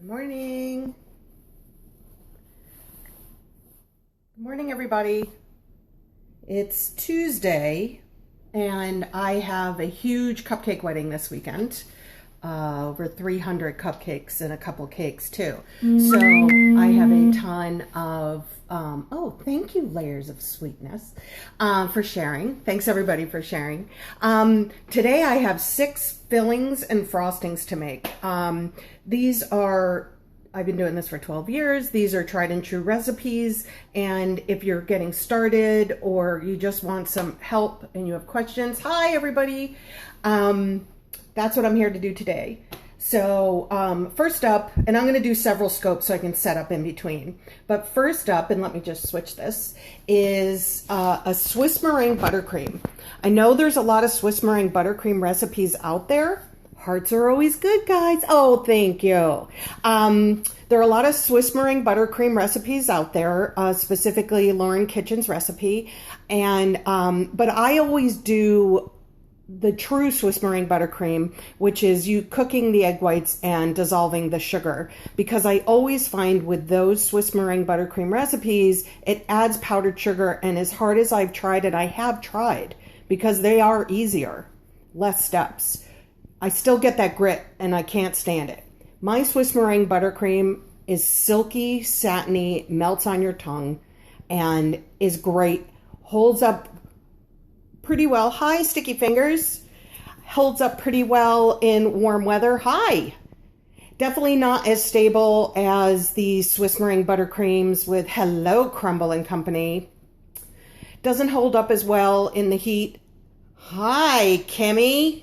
Morning. Good morning, everybody. It's Tuesday, and I have a huge cupcake wedding this weekend. Over 300 cupcakes and a couple cakes too. So I have a ton of, oh, thank you, Layers of Sweetness, for sharing. Thanks everybody for sharing. Today I have 6 fillings and frostings to make. These are, I've been doing this for 12 years. These are tried and true recipes. And if you're getting started or you just want some help and you have questions, hi everybody. That's what I'm here to do today. So first up, and I'm going to do several scopes so I can set up in between. But first up, and let me just switch this, is a Swiss meringue buttercream. I know there's a lot of Swiss meringue buttercream recipes out there. Hearts are always good, guys. Oh, thank you. There are a lot of Swiss meringue buttercream recipes out there, specifically Lauren Kitchen's recipe. And but I always do the true Swiss meringue buttercream, which is you cooking the egg whites and dissolving the sugar, because I always find with those Swiss meringue buttercream recipes, it adds powdered sugar. And as hard as I've tried it, I have tried, because they are easier, less steps. I still get that grit and I can't stand it. My Swiss meringue buttercream is silky, satiny, melts on your tongue, and is great. Holds up pretty well. Hi, sticky fingers. Holds up pretty well in warm weather. Hi. Definitely not as stable as the Swiss meringue buttercreams with Hello Crumble and Company. Doesn't hold up as well in the heat. Hi, Kimmy.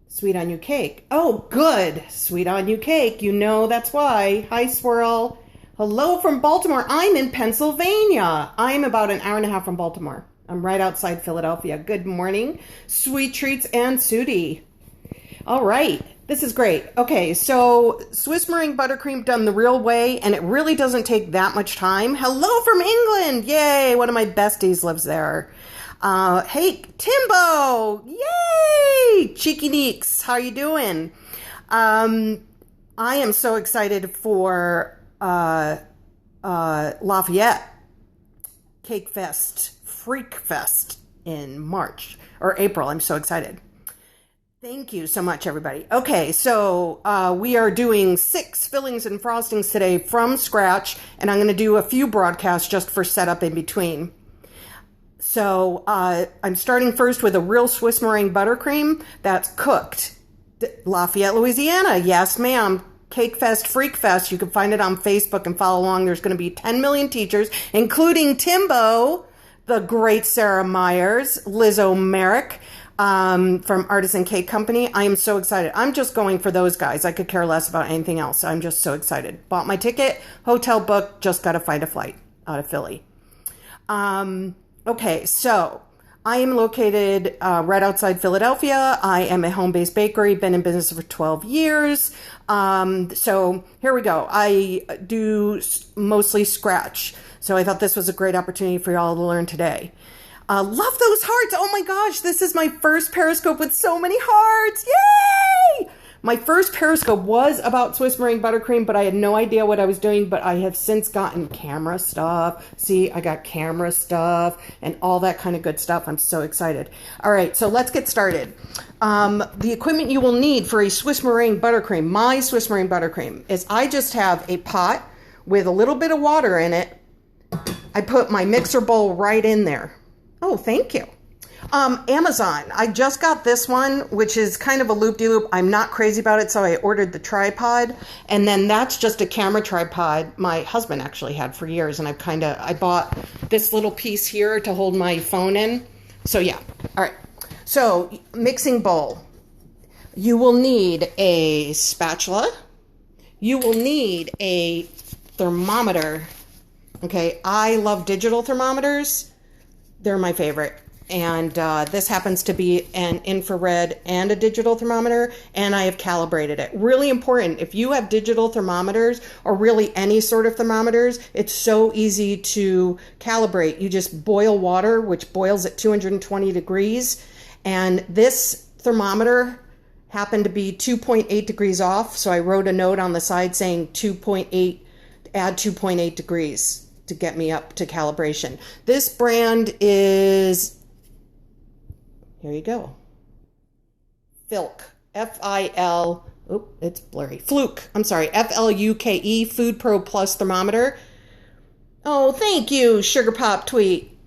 Sweet on you cake. Oh, good. Sweet on you cake. You know that's why. Hi, Swirl. Hello from Baltimore. I'm in Pennsylvania. I'm about an hour and a half from Baltimore. I'm right outside Philadelphia. Good morning, Sweet Treats and Sudi. All right, this is great. Okay, so Swiss meringue buttercream done the real way, and it really doesn't take that much time. Hello from England. Yay, one of my besties lives there. Hey, Timbo. Yay, Cheeky Neeks. How you doing? I am so excited for Lafayette Cake Fest. Freak Fest in March or April. I'm so excited. Thank you so much, everybody. Okay, so we are doing 6 fillings and frostings today from scratch, and I'm going to do a few broadcasts just for setup in between. So I'm starting first with a real Swiss meringue buttercream that's cooked. Lafayette, Louisiana. Yes, ma'am. Cake Fest, Freak Fest. You can find it on Facebook and follow along. There's going to be 10 million teachers, including Timbo, the great Sarah Myers, Liz O'Merrick from Artisan Cake Company. I am so excited. I'm just going for those guys. I could care less about anything else. I'm just so excited. Bought my ticket, hotel booked, just got to find a flight out of Philly. Okay, so I am located right outside Philadelphia. I am a home-based bakery, been in business for 12 years. So here we go. I do mostly scratch. So I thought this was a great opportunity for y'all to learn today. Love those hearts. Oh my gosh, this is my first Periscope with so many hearts. Yay! My first Periscope was about Swiss meringue buttercream, but I had no idea what I was doing. But I have since gotten camera stuff. See, I got camera stuff and all that kind of good stuff. I'm so excited. All right, so let's get started. The equipment you will need for a Swiss meringue buttercream, my Swiss meringue buttercream, is I just have a pot with a little bit of water in it. I put my mixer bowl right in there. Oh, thank you. Amazon. I just got this one, which is kind of a loop-de-loop. I'm not crazy about it, so I ordered the tripod. And then that's just a camera tripod my husband actually had for years. And I bought this little piece here to hold my phone in. So yeah. All right. So mixing bowl. You will need a spatula. You will need a thermometer. Okay, I love digital thermometers. They're my favorite. And this happens to be an infrared and a digital thermometer, and I have calibrated it. Really important. If you have digital thermometers, or really any sort of thermometers, it's so easy to calibrate. You just boil water, which boils at 220 degrees, and this thermometer happened to be 2.8 degrees off, so I wrote a note on the side saying 2.8, add 2.8 degrees to get me up to calibration. This brand is, here you go, Filk, F-I-L, oh, it's blurry, Fluke, I'm sorry, F-L-U-K-E, Food Pro Plus thermometer. Oh, thank you, Sugar Pop Tweet.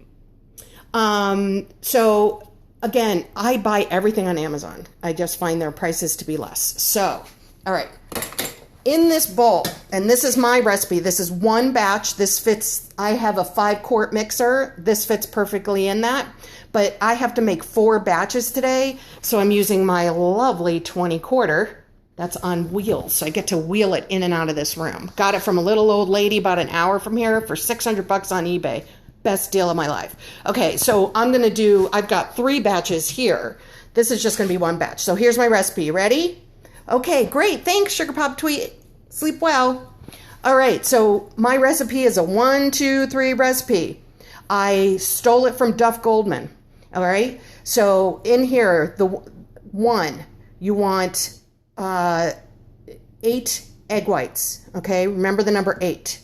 So again, I buy everything on Amazon. I just find their prices to be less. So, all right. In this bowl, and this is my recipe. This is one batch. This fits, I have a 5-quart mixer. This fits perfectly in that. But I have to make 4 batches today. So I'm using my lovely 20-quarter. That's on wheels. So I get to wheel it in and out of this room. Got it from a little old lady about an hour from here for $600 on eBay. Best deal of my life. Okay, so I've got 3 batches here. This is just gonna be 1 batch. So here's my recipe. Ready? Okay, great. Thanks, Sugar Pop Tweet. Sleep well. All right, so my recipe is a 1, 2, 3 recipe. I stole it from Duff Goldman. All right, so in here, the 1, you want 8 egg whites. Okay, remember the number 8.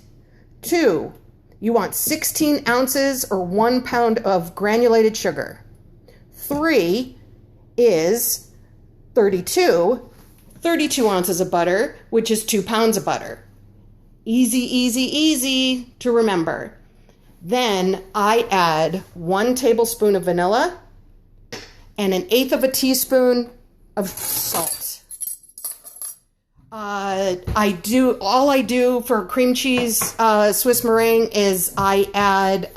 2, you want 16 ounces or 1 pound of granulated sugar. 3 is 32 ounces of butter, which is 2 pounds of butter. Easy, easy, easy to remember. Then I add 1 tablespoon of vanilla and 1/8 of a teaspoon of salt. All I do for cream cheese Swiss meringue is I add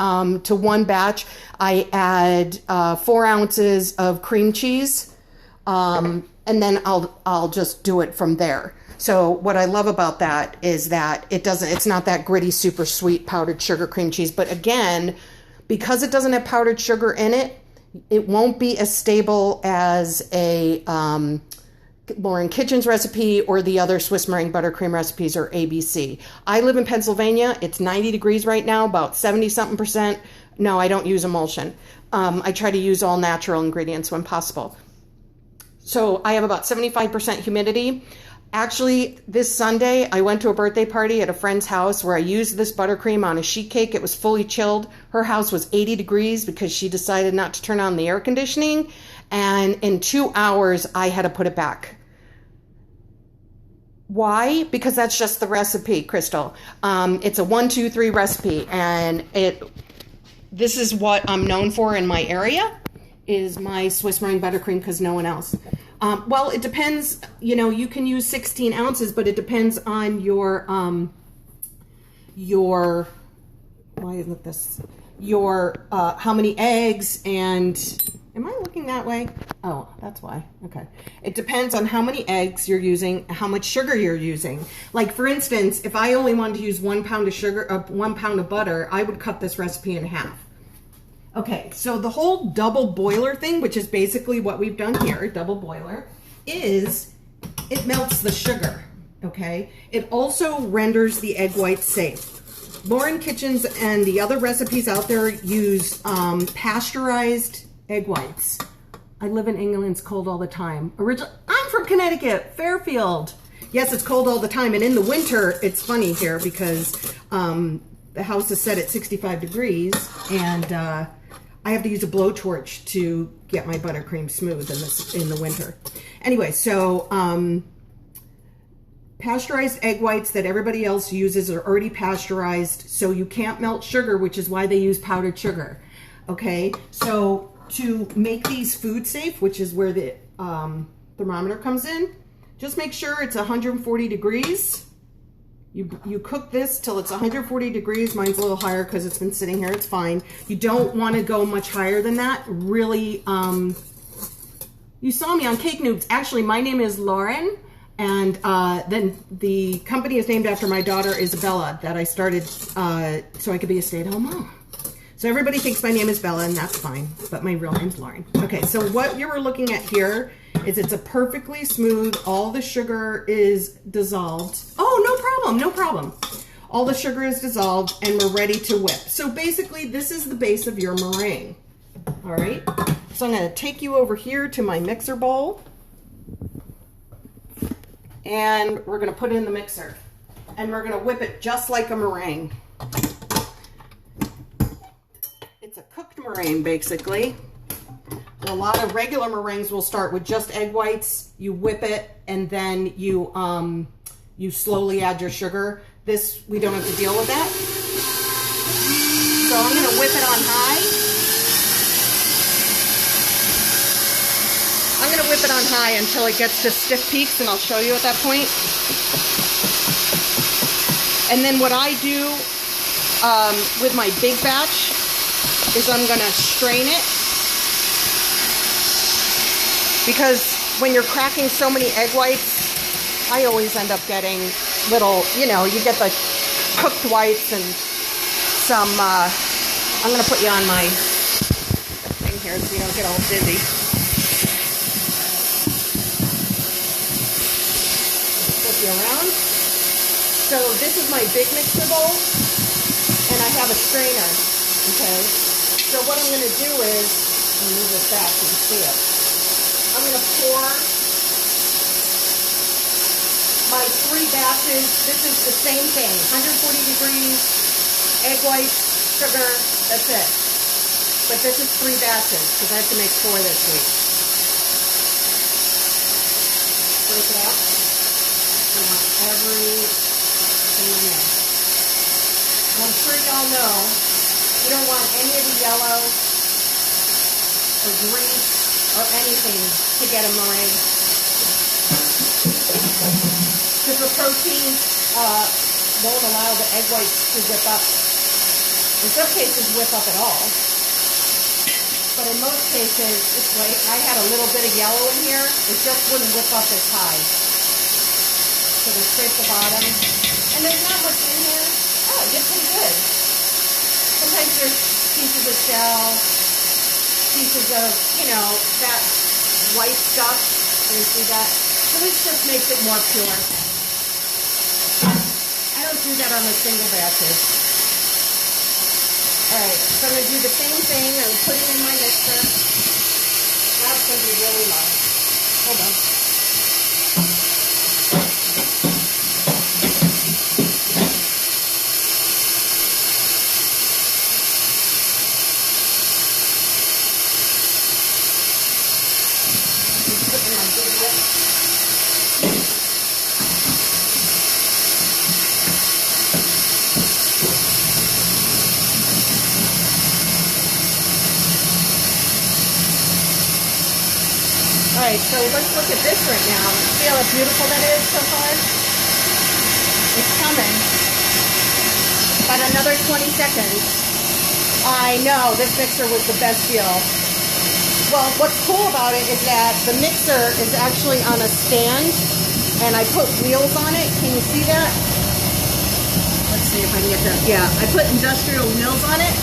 to 1 batch, I add 4 ounces of cream cheese, and then I'll just do it from there. So what I love about that is that it's not that gritty, super sweet powdered sugar cream cheese. But again, because it doesn't have powdered sugar in it, it won't be as stable as a Lauren Kitchen's recipe or the other Swiss meringue buttercream recipes or ABC. I live in Pennsylvania. It's 90 degrees right now, about 70-something%. No, I don't use emulsion. I try to use all natural ingredients when possible. So I have about 75% humidity. Actually, this Sunday, I went to a birthday party at a friend's house where I used this buttercream on a sheet cake. It was fully chilled. Her house was 80 degrees because she decided not to turn on the air conditioning. And in 2 hours, I had to put it back. Why? Because that's just the recipe, Crystal. It's a 1, 2, 3 recipe. And this is what I'm known for in my area, is my Swiss meringue buttercream, because no one else. Well, it depends, you can use 16 ounces, but it depends on your why isn't this, how many eggs and, am I looking that way? Oh, that's why, okay. It depends on how many eggs you're using, how much sugar you're using. Like for instance, if I only wanted to use 1 pound of sugar, 1 pound of butter, I would cut this recipe in half. Okay, so the whole double boiler thing, which is basically what we've done here, double boiler, is it melts the sugar, okay? It also renders the egg whites safe. Lauren Kitchens and the other recipes out there use pasteurized egg whites. I live in England, it's cold all the time. I'm from Connecticut, Fairfield. Yes, it's cold all the time, and in the winter, it's funny here because the house is set at 65 degrees, and I have to use a blowtorch to get my buttercream smooth in the winter. Anyway, so pasteurized egg whites that everybody else uses are already pasteurized, so you can't melt sugar, which is why they use powdered sugar. Okay, so to make these food safe, which is where the thermometer comes in, just make sure it's 140 degrees. You cook this till it's 140 degrees. Mine's a little higher because it's been sitting here. It's fine. You don't want to go much higher than that. Really, you saw me on Cake Noobs. Actually, my name is Lauren, and then the company is named after my daughter, Isabella, that I started so I could be a stay-at-home mom. So everybody thinks my name is Bella, and that's fine, but my real name's Lauren. Okay, so what you were looking at here is it's a perfectly smooth, all the sugar is dissolved. Oh, no problem, no problem. All the sugar is dissolved, and we're ready to whip. So basically, this is the base of your meringue, all right? So I'm gonna take you over here to my mixer bowl. and we're gonna put it in the mixer. And we're gonna whip it just like a meringue. It's a cooked meringue, basically. A lot of regular meringues will start with just egg whites. You whip it, and then you slowly add your sugar. This, we don't have to deal with that. So I'm gonna whip it on high. I'm gonna whip it on high until it gets to stiff peaks, and I'll show you at that point. And then what I do with my big batch is I'm gonna strain it. Because when you're cracking so many egg whites, I always end up getting little, you know, you get the cooked whites and some, I'm going to put you on my thing here so you don't get all dizzy. Flip you around. So this is my big mixer bowl, and I have a strainer, okay? So what I'm going to do is, let me move this back so you can see it. I'm going to pour my 3 batches. This is the same thing, 140 degrees, egg whites, sugar, that's it. But this is 3 batches because I have to make 4 this week. Break it up. I want everything in there. I'm sure y'all know you don't want any of the yellow or grease or anything to get a meringue. Because the protein won't allow the egg whites to whip up. In some cases, whip up at all. But in most cases, it's like I had a little bit of yellow in here. It just wouldn't whip up as high. So they scrape the bottom. And there's not much in here. Oh, it gets pretty good. Sometimes there's pieces of shell, pieces of, you know, that white stuff. Can you see that? So this just makes it more pure. I don't do that on the single batches. Alright, so I'm going to do the same thing. I'm putting it in my mixer. That's going to be really low. Hold on. Alright, so let's look at this right now. See how beautiful that is so far? It's coming. About another 20 seconds. I know, this mixer was the best deal. Well, what's cool about it is that the mixer is actually on a stand, and I put wheels on it. Can you see that? Let's see if I can get that. Yeah, I put industrial wheels on it.